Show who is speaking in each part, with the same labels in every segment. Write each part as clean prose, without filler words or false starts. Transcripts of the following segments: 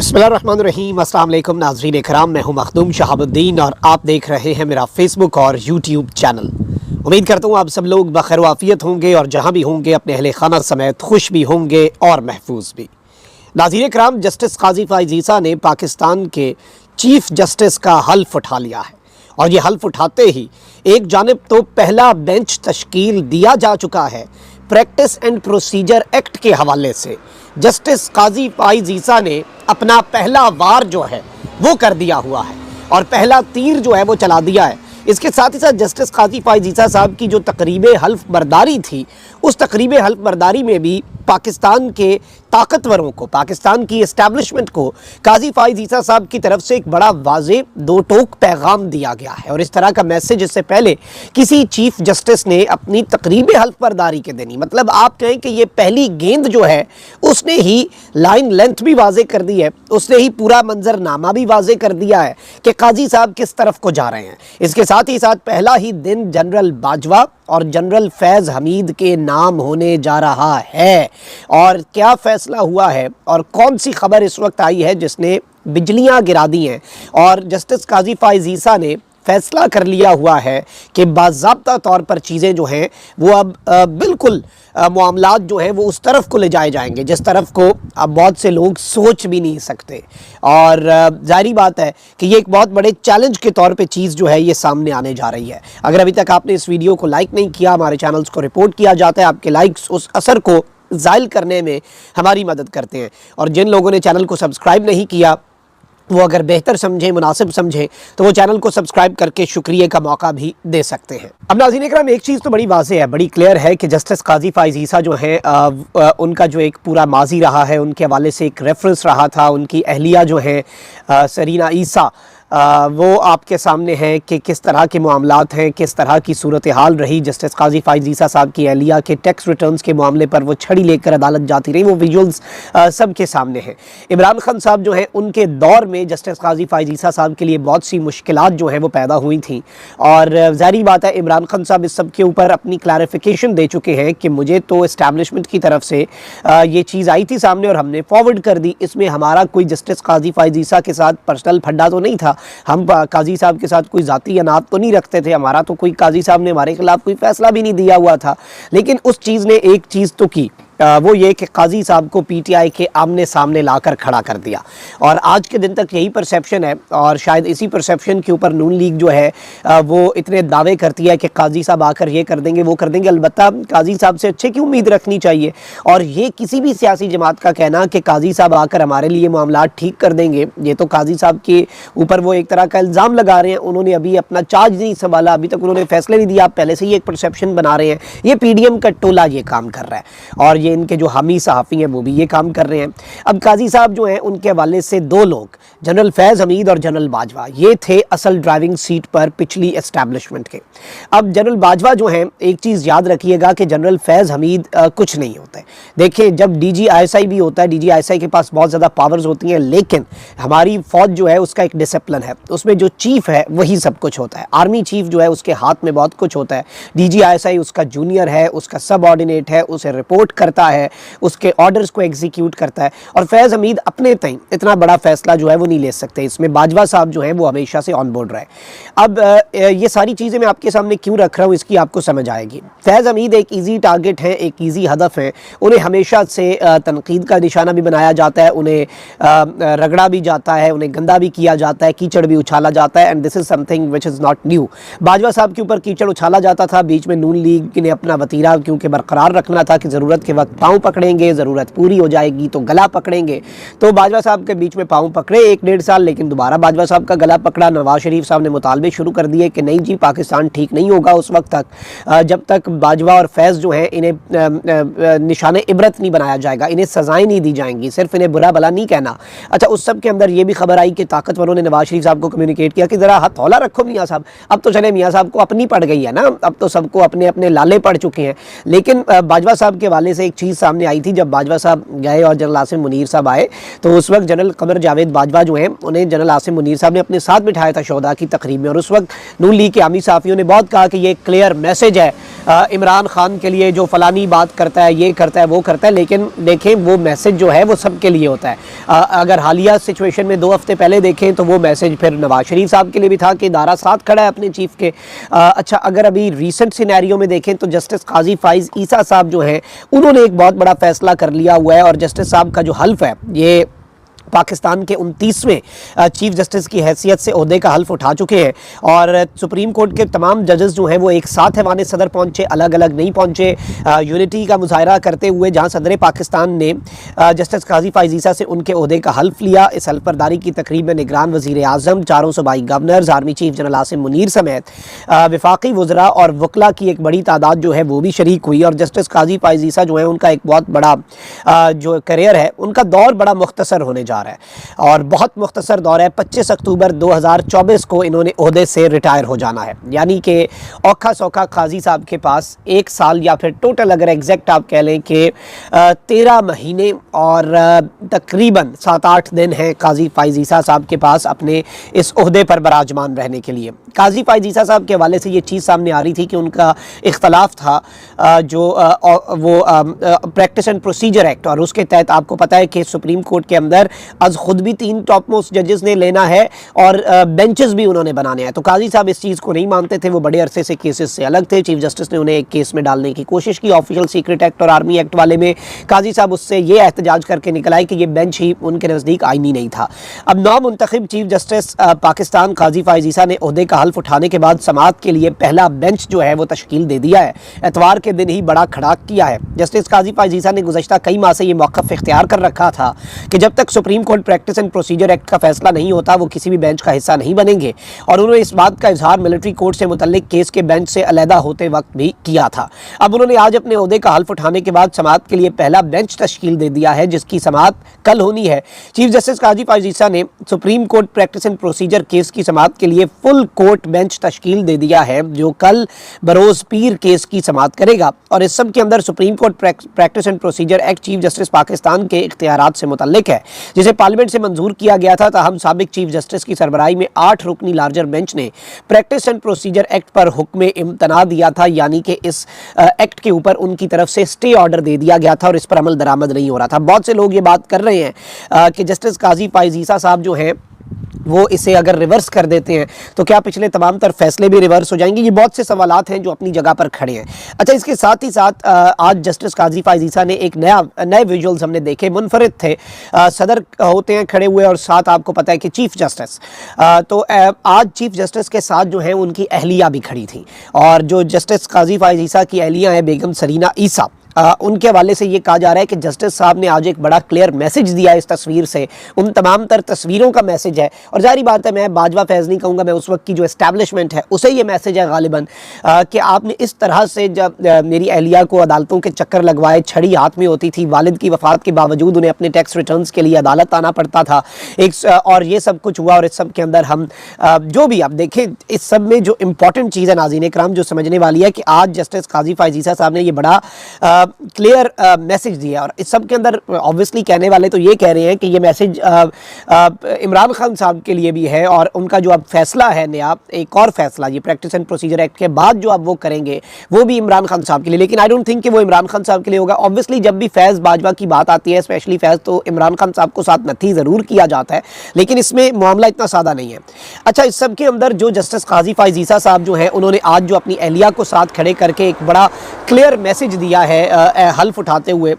Speaker 1: बिस्मिल्लाहिर्रहमानिर्रहीम। अस्सलाम वालेकुम नाज़रीन इकराम, मैं हूं मखदूम शहाबुद्दीन और आप देख रहे हैं मेरा फेसबुक और यूट्यूब चैनल। उम्मीद करता हूं आप सब लोग बखैर वाफ़ियत होंगे और जहां भी होंगे अपने अहले खाना समेत खुश भी होंगे और महफूज भी। नाज़रीन इकराम, जस्टिस काजी फ़ाइज़ ईसा ने पाकिस्तान के चीफ जस्टिस का हल्फ उठा लिया है और ये हल्फ उठाते ही एक जानिब तो पहला बेंच तश्कील दिया जा चुका है प्रैक्टिस एंड प्रोसीजर एक्ट के हवाले से। जस्टिस काजी फ़ाइज़ ईसा ने अपना पहला वार जो है वो कर दिया हुआ है और पहला तीर जो है वो चला दिया है। इसके साथ ही साथ जस्टिस काजी फ़ाइज़ ईसा साहब की जो तकरीब हल्फ बर्दारी थी, उस तकरीब हल्फ बर्दारी में भी पाकिस्तान के ताकतवरों को, पाकिस्तान की इस्टेब्लिशमेंट को काजी फ़ाइज़ ईसा साहब की तरफ से एक बड़ा वाज़े दो टोक पैगाम दिया गया है। और इस तरह का मैसेज इससे पहले किसी चीफ जस्टिस ने अपनी तकरीब हल्फ बर्दारी के देनी, मतलब आप कहें कि ये पहली गेंद जो है उसने ही लाइन लेंथ भी वाज़े कर दी है, उसने ही पूरा मंजरनामा भी वाज़े कर दिया है कि काजी साहब किस तरफ को जा रहे हैं। इसके साथ ही साथ पहला ही दिन जनरल बाजवा और जनरल फैज़ हमीद के नाम होने जा रहा है। और क्या फ़ैसला हुआ है और कौन सी खबर इस वक्त आई है जिसने बिजलियां गिरा दी हैं, और जस्टिस काजी फ़ाइज़ ईसा ने फ़ैसला कर लिया हुआ है कि बाज़ाब्ता तौर पर चीज़ें जो हैं वो अब बिल्कुल मामलात जो हैं वो उस तरफ को ले जाए जाएंगे जिस तरफ को अब बहुत से लोग सोच भी नहीं सकते। और ज़ाहिरी बात है कि ये एक बहुत बड़े चैलेंज के तौर पे चीज़ जो है ये सामने आने जा रही है। अगर अभी तक आपने इस वीडियो को लाइक नहीं किया, हमारे चैनल्स को रिपोर्ट किया जाता है, आपके लाइक्स उस असर को ज़ायल करने में हमारी मदद करते हैं। और जिन लोगों ने चैनल को सब्सक्राइब नहीं किया वो अगर बेहतर समझें, मुनासिब समझें, तो वो चैनल को सब्सक्राइब करके शुक्रिया का मौका भी दे सकते हैं। अब नाज़रीन इकराम, एक चीज़ तो बड़ी वाज़ेह है, बड़ी क्लियर है कि जस्टिस काजी फ़ाइज़ ईसा जो है उनका जो एक पूरा माजी रहा है, उनके हवाले से एक रेफरेंस रहा था, उनकी अहलिया जो है सरीना ईसा, वो आपके सामने है कि किस तरह के मामलात हैं, किस तरह की सूरत हाल रही। जस्टिस काजी फ़ाइज़ ईसा साहब की अहलिया के टैक्स रिटर्न्स के मामले पर वो छड़ी लेकर अदालत जाती रही, वो विजुअल्स सब के सामने हैं। इमरान खान साहब जो हैं उनके दौर में जस्टिस काजी फ़ाइज़ ईसा साहब के लिए बहुत सी मुश्किलात जो हैं वो पैदा हुई थी। और ज़ाहिर बात है इमरान खान साहब इस सब के ऊपर अपनी क्लैरिफिकेशन दे चुके हैं कि मुझे तो इस्टेब्लिशमेंट की तरफ से ये चीज़ आई थी सामने और हमने फॉरवर्ड कर दी, इसमें हमारा कोई जस्टिस काजी फ़ाइज़ ईसा के साथ पर्सनल फड्डा तो नहीं था, हम काजी साहब के साथ कोई ज़ाती अनात तो नहीं रखते थे, हमारा तो कोई काजी साहब ने हमारे खिलाफ कोई फ़ैसला भी नहीं दिया हुआ था। लेकिन उस चीज़ ने एक चीज़ तो की, वो ये कि काजी साहब को पीटीआई के आमने सामने लाकर खड़ा कर दिया। और आज के दिन तक यही परसेप्शन है और शायद इसी परसेप्शन के ऊपर नून लीग जो है वो इतने दावे करती है कि काजी साहब आकर ये कर देंगे, वो कर देंगे। अलबत्ता काजी साहब से अच्छे की उम्मीद रखनी चाहिए। और ये किसी भी सियासी जमात का कहना कि काजी साहब आकर हमारे लिए मामला ठीक कर देंगे, ये तो काजी साहब के ऊपर वो एक तरह का इल्ज़ाम लगा रहे हैं। उन्होंने अभी अपना चार्ज नहीं संभाला, अभी तक उन्होंने फैसले नहीं दिया, आप पहले से ही एक परसेप्शन बना रहे हैं। ये पीडीएम का टोला ये काम कर रहा है और ये इनके जो हामी सहाफ़ी हैं वो भी ये काम कर रहे हैं। अब काजी साहब जो हैं उनके हवाले से दो लोग, जनरल फैज़ हमीद और जनरल बाजवा, ये थे असल ड्राइविंग सीट पर पिछली एस्टैब्लिशमेंट के। अब जनरल बाजवा जो हैं, एक चीज़ याद रखिएगा कि जनरल फैज़ हमीद कुछ नहीं होते। देखिए, जब DGISI भी होता है, DGISI के पास बहुत ज़्यादा पावर्स होती हैं, लेकिन हमारी फ़ौज जो है उसका एक डिसिप्लिन है, उसमें जो चीफ़ है वही सब कुछ होता है। आर्मी चीफ़ जो है उसके हाथ में बहुत कुछ होता है, DGISI उसका जूनियर है, उसका सब ऑर्डिनेट है, उसे रिपोर्ट करता है, उसके ऑर्डर्स को एग्जीक्यूट करता है। और फैज़ हमीद अपने तय इतना बड़ा फैसला जो है वो नहीं ले सकते, इसमें बाजवा साहब जो है वो हमेशा से ऑन बोर्ड रहे। अब ये सारी चीज़ें मैं आपके सामने क्यों रख रहा हूँ इसकी आपको समझ आएगी। फैज़ हमीद एक ईजी टारगेट है, एक ईजी हदफ है, उन्हें हमेशा से तनकीद का निशाना भी बनाया जाता है, उन्हें रगड़ा भी जाता है, उन्हें गंदा भी किया जाता है, कीचड़ भी उछाला जाता है। And this is something which is not new. Bajwa साहब के ऊपर कीचड़ उछाला जाता था, बीच में नून लीग ने अपना वतीरा क्योंकि बरकरार रखना था कि ज़रूरत के वक्त पाँव पकड़ेंगे, ज़रूरत पूरी हो जाएगी तो गला पकड़ेंगे। तो बाजवा साहब के बीच में पाँव पकड़े 1-1.5 साल, लेकिन दोबारा बाजवा साहब का गला पकड़ा। नवाज शरीफ साहब ने मुतालबे शुरू कर दिए कि नहीं जी, पाकिस्तान ठीक नहीं होगा उस वक्त तक जब तक बाजवा और फैज़ जो हैं इन्हें निशाने इबरत नहीं बनाया जाएगा, इन्हें सज़ाएँ नहीं दी जाएंगी, सिर्फ इन्हें बुरा भला नहीं कहना। अच्छा, उस सब के अंदर ये भी खबर आई कि ताकतवरों ने नवाज शरीफ साहब को कम्युनिकेट किया कि ज़रा हथौला रखो मियाँ साहब, अब तो चले मियाँ साहब को अपनी पड़ गई है ना, अब तो सबको अपने अपने लाले पड़ चुके हैं। लेकिन बाजवा साहब के वाले से एक चीज़ सामने आई थी जब बाजवा साहब गए और जनरल आसिम मुनीर साहब आए, तो उस वक्त जनरल कमर जावेद बाजवा जो हैं उन्हें जनरल आसिम मुनीर साहब ने अपने साथ बिठाया था शोधा की तकरीब में, और उस वक्त नून लीग के आमी साफ़ियों ने बहुत कहा कि ये क्लियर मैसेज है इमरान खान के लिए, जो फलानी बात करता है, ये करता है, वो करता है। लेकिन देखें वो मैसेज जो है वो सबके लिए होता है। अगर हालिया सिचुएशन में 2 हफ्ते पहले देखें तो वो मैसेज फिर नवाज शरीफ साहब के लिए भी था कि इदारा साथ खड़ा है अपने चीफ के। अच्छा, अगर अभी रिसेंट सिनेरियो में देखें तो जस्टिस काजी फाइज ईसा साहब जो हैं उन्होंने एक बहुत बड़ा फैसला कर लिया हुआ है, और जस्टिस साहब का जो हल्फ है ये पाकिस्तान के 29वें चीफ जस्टिस की हैसियत से ओहदे का हल्फ उठा चुके हैं, और सुप्रीम कोर्ट के तमाम जजेस जो हैं वो एक साथ ऐवान सदर पहुंचे, अलग अलग नहीं पहुंचे। यूनिटी का मुजाहरा करते हुए जहां सदर पाकिस्तान ने जस्टिस काजी फाइज ईसा से उनके ओहदे का हल्फ लिया। इस हल्फ बरदारी की तकरीब में निगरान वज़ीर आज़म, 4 सूबाई governors, army chief general Asim Munir समेत वफाकी वज़रा और वकला की एक बड़ी तादाद जो है वो भी शरीक हुई। और जस्टिस काजी फाइज ईसा जो है उनका एक बहुत बड़ा जो करियर है उनका दौर बड़ा मुख्तसर होने जा रहा है, और बहुत मुख्तसर दौर है। 25 अक्टूबर 2024 को इन्होंने ओहदे से रिटायर हो जाना है, यानी कि औखा सौखा काजी साहब के पास 1 साल या फिर टोटल अगर एग्जैक्ट आप कह लें कि 13 महीने और तकरीबन 7-8 दिन हैं काजी फाइज ईसा साहब के पास अपने इस ओहदे पर बराजमान रहने के लिए। काजी फाइज ईसा साहब के हवाले से ये चीज़ सामने आ रही थी कि उनका इख्तलाफ था जो वो प्रैक्टिस एंड प्रोसीजर एक्ट, और उसके तहत आपको पता है कि सुप्रीम कोर्ट के अंदर आज खुद भी 3 टॉप मोस्ट जजेस ने लेना है और बेंचेस भी उन्होंने बनाने हैं। तो काजी साहब इस चीज़ को नहीं मानते थे, वो बड़े अरसे से केसेस से अलग थे। चीफ जस्टिस ने उन्हें एक केस में डालने की कोशिश की, ऑफिशियल सीक्रेट एक्ट और आर्मी एक्ट वाले में। काजी साहब उससे ये एहतजाज करके निकल आए कि ये बेंच ही उनके नज़दीक आईनी नहीं था। अब नौ मुंतखब चीफ जस्टिस पाकिस्तान काजी फाइज ईसा ने ओहदे का हल्फ उठाने के बाद समाअत के लिए पहला बेंच जो है वो तश्कील दे दिया है। एतवार के दिन ही बड़ा खड़ाक किया है। जस्टिस काजी फाइज ईसा ने गुज़श्ता कई माह से ये मौक़िफ़ इख्तियार कर रखा था कि जब तक supreme court practice and procedure act का फैसला नहीं होता वो किसी भी बेंच का हिस्सा नहीं बनेंगे, और उन्होंने इस बात का इजहार मिलिट्री कोर्ट से मुतल्लिक केस के बेंच से अलहदा होते वक्त भी किया था। अब उन्होंने आज अपने ओहदे का हल्फ उठाने के बाद समाअत के लिए पहला बेंच तश्कील दे दिया है, जिसकी समाअत कल होनी है। चीफ जस्टिस काजी फाइज ईसा ने supreme court practice and procedure case की समाअत के लिए फुल कोर्ट बेंच तश्कील दे दिया है, जो कल बरोज पीर केस की समाअत करेगा। और इस सब के अंदर supreme court practice and procedure act chief justice Pakistan के इख्तियारात से मुतल्लिक है, जिसे पार्लियामेंट से मंजूर किया गया था। ताहम साबिक चीफ जस्टिस की सरबराही में 8 रुकनी लार्जर बेंच ने प्रैक्टिस एंड प्रोसीजर एक्ट पर हुक्म इम्तना दिया था, यानी कि इस एक्ट के ऊपर उनकी तरफ से स्टे ऑर्डर दे दिया गया था और इस पर अमल दरामद नहीं हो रहा था। बहुत से लोग ये बात कर रहे हैं कि जस्टिस काजी फाइज ईसा साहब जो हैं वो इसे अगर रिवर्स कर देते हैं तो क्या पिछले तमाम तर फैसले भी रिवर्स हो जाएंगे। ये बहुत से सवालात हैं जो अपनी जगह पर खड़े हैं। अच्छा, इसके साथ ही साथ आज जस्टिस काजी फाइज ईसा ने एक नए विजुअल्स हमने देखे, मुनफरिद थे। सदर होते हैं खड़े हुए और साथ आपको पता है कि चीफ जस्टिस, तो आज चीफ जस्टिस के साथ जो है उनकी अहलिया भी खड़ी थी, और जो जस्टिस काजी फाइज ईसा की अहलिया है बेगम सरीना ईसा, उनके हवाले से ये कहा जा रहा है कि जस्टिस साहब ने आज एक बड़ा क्लियर मैसेज दिया इस तस्वीर से। उन तमाम तर तस्वीरों का मैसेज है, और जारी बात है मैं बाजवा फैज़ नहीं कहूँगा, मैं उस वक्त की जो एस्टैब्लिशमेंट है उसे ये मैसेज है गालिबन कि आपने इस तरह से जब मेरी अहलिया को अदालतों के चक्कर लगवाए, छड़ी हाथ में होती थी, वालिद की वफ़ात के बावजूद उन्हें अपने टैक्स रिटर्न्स के लिए अदालत आना पड़ता था और ये सब कुछ हुआ। और इस सब के अंदर हम जो भी आप देखें, इस सब में जो इंपॉर्टेंट चीज़ है नाज़रीन इकराम जो समझने वाली है कि आज जस्टिस काजी फाइज ईसा साहब ने ये बड़ा क्लियर मैसेज दिया। और इस सब के अंदर ऑब्वियसली कहने वाले तो ये कह रहे हैं कि ये मैसेज इमरान खान साहब के लिए भी है, और उनका जो अब फैसला है नया, एक और फैसला ये प्रैक्टिस एंड प्रोसीजर एक्ट के बाद जो अब वो करेंगे वो भी इमरान खान साहब के लिए। लेकिन आई डोंट थिंक कि वो इमरान खान साहब के लिए होगा। ऑब्वियसली जब भी फैज़ बाजवा की बात आती है, स्पेशली फैज़, तो इमरान खान साहब को साथ नथी ज़रूर किया जाता है, लेकिन इसमें मामला इतना सादा नहीं है। अच्छा, इस सब के अंदर जो जस्टिस काजी फाइज ईसा साहब जो हैं उन्होंने आज जो अपनी अहलिया को साथ खड़े करके एक बड़ा क्लियर मैसेज दिया है हल्फ उठाते हुए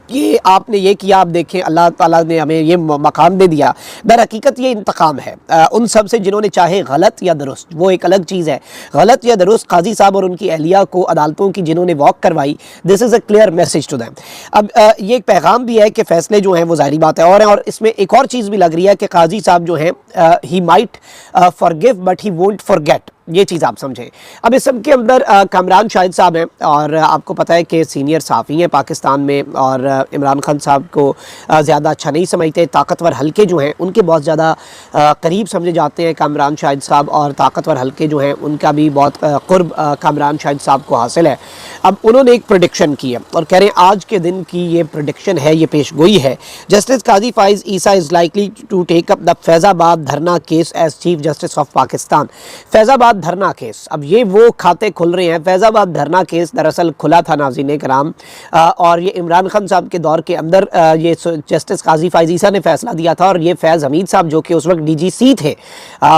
Speaker 1: कि आपने ये किया, आप देखें अल्लाह ताला ने हमें ये मकाम दे दिया। दर हकीकत ये इंतकाम है उन सब से जिन्होंने चाहे गलत या दुरुस्त, वो एक अलग चीज़ है, गलत या दुरुस्त, काजी साहब और उनकी अहलिया को अदालतों की जिन्होंने वॉक करवाई, this is a clear message to them. अब ये एक पैगाम भी है कि फ़ैसले जो हैं वो ज़ाहिरी बात है और इसमें एक और चीज़ भी लग रही है कि काजी साहब जो हैं he might forgive but he won't forget. ये चीज़ आप समझें। अब इस सब के अंदर कामरान शाहिद साहब हैं और आपको पता है कि सीनियर सहाफ़ी हैं पाकिस्तान में और इमरान खान साहब को ज़्यादा अच्छा नहीं समझते। ताकतवर हलके जो हैं उनके बहुत ज़्यादा करीब समझे जाते हैं कामरान शाहिद साहब, और ताकतवर हलके जो हैं उनका भी बहुत क़ुर्ब कामरान शाहिद साहब को हासिल है। अब उन्होंने एक प्रेडिक्शन की है और कह रहे हैं आज के दिन की ये प्रेडिक्शन है, ये पेशगोई है। Justice Qazi Faez Isa is likely to take up the Faizabad dharna case as chief justice of Pakistan. Faizabad dharna case, अब ये वो खाते खुल रहे हैं। फैज़ाबाद धरना केस दरअसल खुला था नाज़रीन कराम, और ये इमरान खान साहब के दौर के अंदर ये जस्टिस काजी फाइज ईसा ने फैसला दिया था, और ये फैज़ हमीद साहब जो कि उस वक्त DGC थे,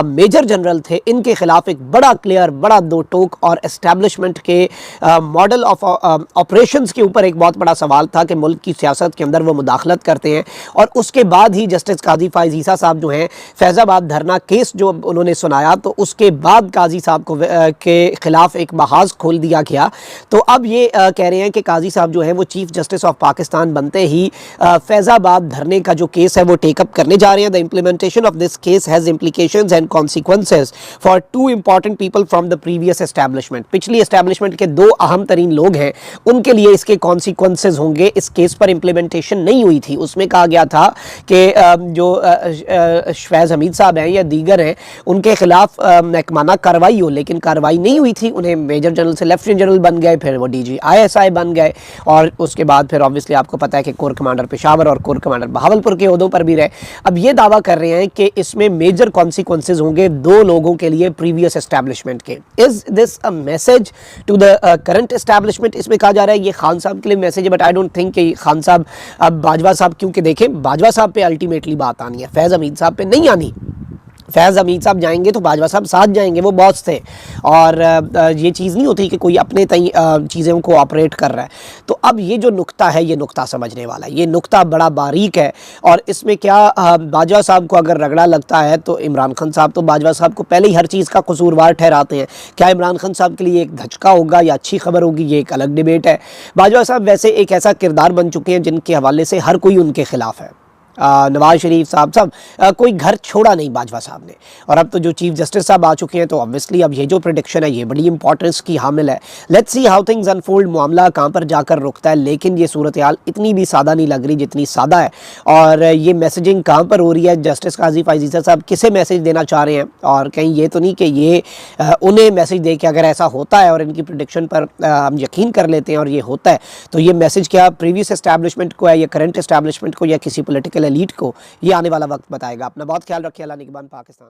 Speaker 1: मेजर जनरल थे, इनके खिलाफ एक बड़ा क्लियर, बड़ा दो टोक और एस्टैब्लिशमेंट के मॉडल ऑफ ऑपरेशंस के ऊपर एक बहुत बड़ा सवाल था कि मुल्क की सियासत के अंदर वो मुदाखलत करते हैं। और उसके बाद ही जस्टिस काजी फाइज ईसा साहब जो हैं फैज़ाबाद धरना केस जो उन्होंने सुनाया, तो उसके बाद काजी साहब को के ख़िलाफ़ एक बहास खोल दिया गया। तो अब ये कह रहे हैं कि काजी साहब जो है वो चीफ जस्टिस ऑफ पाकिस्तान बनते ही फैज़ाबाद धरने का जो केस है वो टेकअप करने जा रहे हैं। The implementation of this case has implications and consequences for two important people from the previous establishment. पिछली एस्टैब्लिशमेंट के दो अहम तरीन लोग हैं, उनके लिए इसके कॉन्सिक्वेंसेस होंगे। इस केस पर इम्प्लीमेंटेशन नहीं हुई थी, उसमें कहा गया था कि जो फैज़ हमीद साहब हैं या दीगर हैं उनके खिलाफ महकमाना कार्रवाई हो, लेकिन कार्रवाई नहीं हुई थी। उन्हें मेजर जनरल से लेफ्टिनेंट जनरल बन गए, फिर वो DG ISI बन गए, और उसके बाद फिर ऑब्वियसली आपको पता है कि कोर कमांडर पेशावर और कोर कमांडर बहावलपुर के ओहदों पर भी रहे। अब ये दावा कर रहे हैं कि इसमें मेजर कॉन्सिक्वेंसेज होंगे दो लोगों के लिए प्रीवियस एस्टैब्लिशमेंट के। Is this a message to the current establishment? इसमें कहा जा रहा है ये खान साहब के लिए मैसेज है, बट आई डोंट थिंक कि खान साहब अब बाजवा साहब, क्योंकि देखें बाजवा साहब पे अल्टीमेटली बात आनी है, फैज़ हमीद साहब पे नहीं आनी। फैज़ हमीद साहब जाएंगे तो बाजवा साहब साथ जाएंगे, वो बॉस थे, और ये चीज़ नहीं होती कि कोई अपने तई चीज़ों को ऑपरेट कर रहा है। तो अब ये जो नुक्ता है, ये नुक्ता समझने वाला है, ये नुक्ता बड़ा बारीक है। और इसमें क्या बाजवा साहब को अगर रगड़ा लगता है तो इमरान खान साहब तो बाजवा साहब को पहले ही हर चीज़ का कसूरवार ठहराते हैं। क्या इमरान खान साहब के लिए एक धचका होगा या अच्छी खबर होगी, ये एक अलग डिबेट है। बाजवा साहब वैसे एक ऐसा किरदार बन चुके हैं जिनके हवाले से हर कोई उनके खिलाफ है। नवाज शरीफ साहब सब कोई घर छोड़ा नहीं बाजवा साहब ने, और अब तो जो चीफ जस्टिस साहब आ चुके हैं, तो ऑब्वियसली अब ये जो प्रेडिक्शन है ये बड़ी इंपॉर्टेंस की हामिल है। Let's see how things unfold, मामला कहाँ पर जाकर रुकता है। लेकिन ये सूरत हाल इतनी भी सादा नहीं लग रही जितनी सादा है, और ये मैसेजिंग कहाँ पर हो रही है, जस्टिस काजी फाइज ईसा साहब किसे मैसेज देना चाह रहे हैं, और कहीं ये तो नहीं कि ये उन्हें मैसेज दे के अगर ऐसा होता है और इनकी प्रेडिक्शन पर हम यकीन कर लेते हैं और ये होता है, तो ये मैसेज क्या प्रीवियस एस्टैब्लिशमेंट को है या करंट एस्टैब्लिशमेंट को या किसी पोलिटिकल एलीट को, ये आने वाला वक्त बताएगा। अपना बहुत ख्याल रखिए। अल्लाह निगहबान पाकिस्तान।